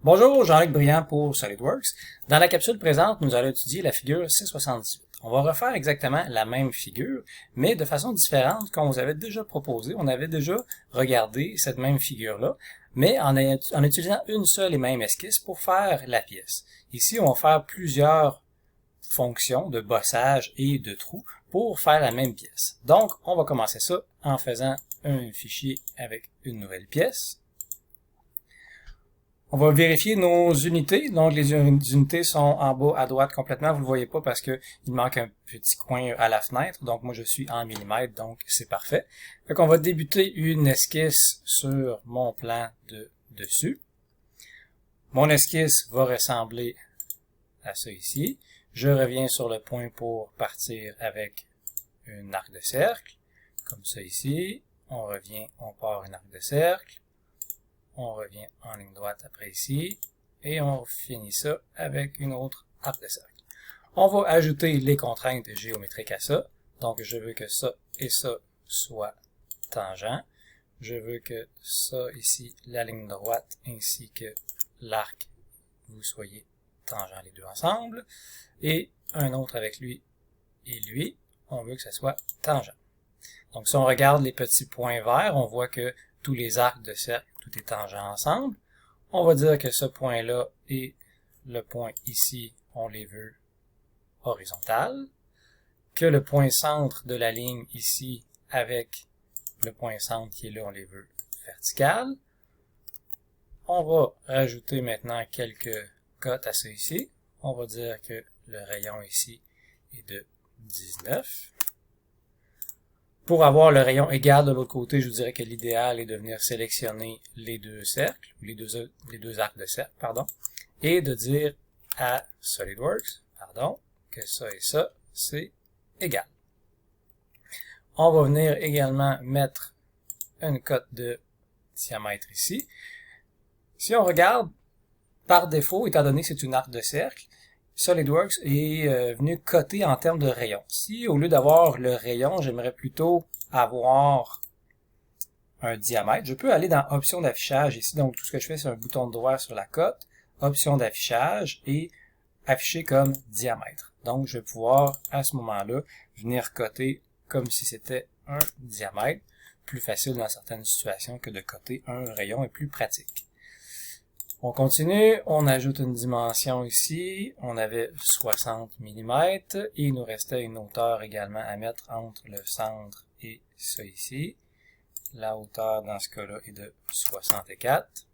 Bonjour, Jean-Luc Briand pour SolidWorks. Dans la capsule présente, nous allons étudier la figure C78. On va refaire exactement la même figure, mais de façon différente qu'on vous avait déjà proposé. On avait déjà regardé cette même figure-là, mais en utilisant une seule et même esquisse pour faire la pièce. Ici, on va faire plusieurs fonctions de bossage et de trous pour faire la même pièce. Donc, on va commencer ça en faisant un fichier avec une nouvelle pièce. On va vérifier nos unités. Donc, les unités sont en bas à droite complètement. Vous ne le voyez pas parce que il manque un petit coin à la fenêtre. Donc, moi, je suis en millimètres, donc c'est parfait. Fait qu'on va débuter une esquisse sur mon plan de dessus. Mon esquisse va ressembler à ça ici. Je reviens sur le point pour partir avec un arc de cercle, comme ça ici. On revient, on part un arc de cercle. On revient en ligne droite après ici, et on finit ça avec une autre arc de cercle. On va ajouter les contraintes géométriques à ça. Donc, je veux que ça et ça soient tangents. Je veux que ça ici, la ligne droite, ainsi que l'arc, vous soyez tangents les deux ensemble. Et un autre avec lui et lui, on veut que ça soit tangent. Donc, si on regarde les petits points verts, on voit que tous les arcs de cercle, tout est tangent ensemble. On va dire que ce point-là et le point ici, on les veut horizontales. Que le point centre de la ligne ici avec le point centre qui est là, on les veut verticales. On va rajouter maintenant quelques cotes à ça ici. On va dire que le rayon ici est de 19. Pour avoir le rayon égal de l'autre côté, je vous dirais que l'idéal est de venir sélectionner les deux cercles, les deux arcs de cercle, pardon, et de dire à SolidWorks, que ça et ça, c'est égal. On va venir également mettre une cote de diamètre ici. Si on regarde, par défaut, étant donné que c'est une arc de cercle, SolidWorks est venu coter en termes de rayon. Si au lieu d'avoir le rayon, j'aimerais plutôt avoir un diamètre, je peux aller dans option d'affichage ici. Donc tout ce que je fais, c'est un bouton droit sur la cote, option d'affichage et afficher comme diamètre. Donc je vais pouvoir à ce moment-là venir coter comme si c'était un diamètre. Plus facile dans certaines situations que de coter un rayon et plus pratique. On continue, on ajoute une dimension ici, on avait 60 mm, et il nous restait une hauteur également à mettre entre le centre et ça ici. La hauteur dans ce cas-là est de 64.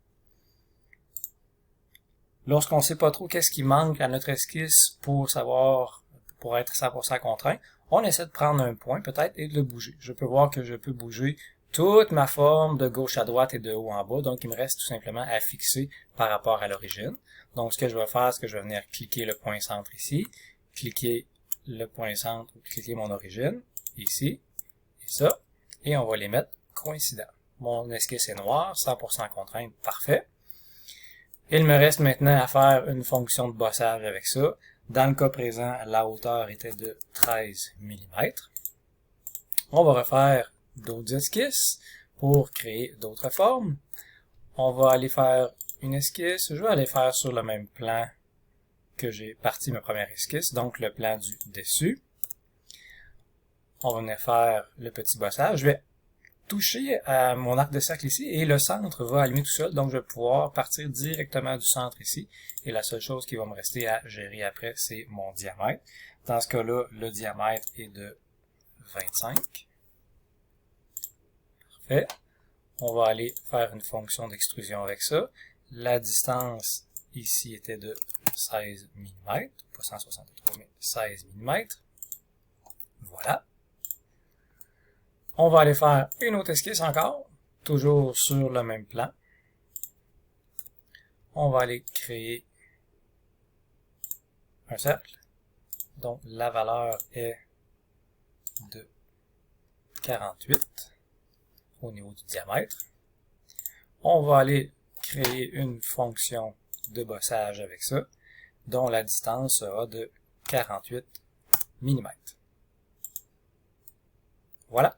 Lorsqu'on ne sait pas trop qu'est-ce qui manque à notre esquisse pour savoir, pour être 100% contraint, on essaie de prendre un point peut-être et de le bouger. Je peux voir que je peux bouger toute ma forme de gauche à droite et de haut en bas. Donc, il me reste tout simplement à fixer par rapport à l'origine. Donc, ce que je vais faire, c'est que je vais venir cliquer le point centre ici, cliquer le point centre, cliquer mon origine, ici, et ça, et on va les mettre coïncidents. Mon esquisse est noire, 100% contrainte, parfait. Il me reste maintenant à faire une fonction de bossage avec ça. Dans le cas présent, la hauteur était de 13 mm. On va refaire d'autres esquisses pour créer d'autres formes. On va aller faire une esquisse. Je vais aller faire sur le même plan que j'ai parti ma première esquisse, donc le plan du dessus. On va venir faire le petit bossage. Je vais toucher à mon arc de cercle ici et le centre va allumer tout seul, donc je vais pouvoir partir directement du centre ici. Et la seule chose qui va me rester à gérer après, c'est mon diamètre. Dans ce cas-là, le diamètre est de 25. Parfait. On va aller faire une fonction d'extrusion avec ça. La distance ici était de 16 mm, pas 163 mais 16 mm. Voilà. On va aller faire une autre esquisse encore, toujours sur le même plan. On va aller créer un cercle, dont la valeur est de 48. Au niveau du diamètre. On va aller créer une fonction de bossage avec ça, dont la distance sera de 48 mm. Voilà.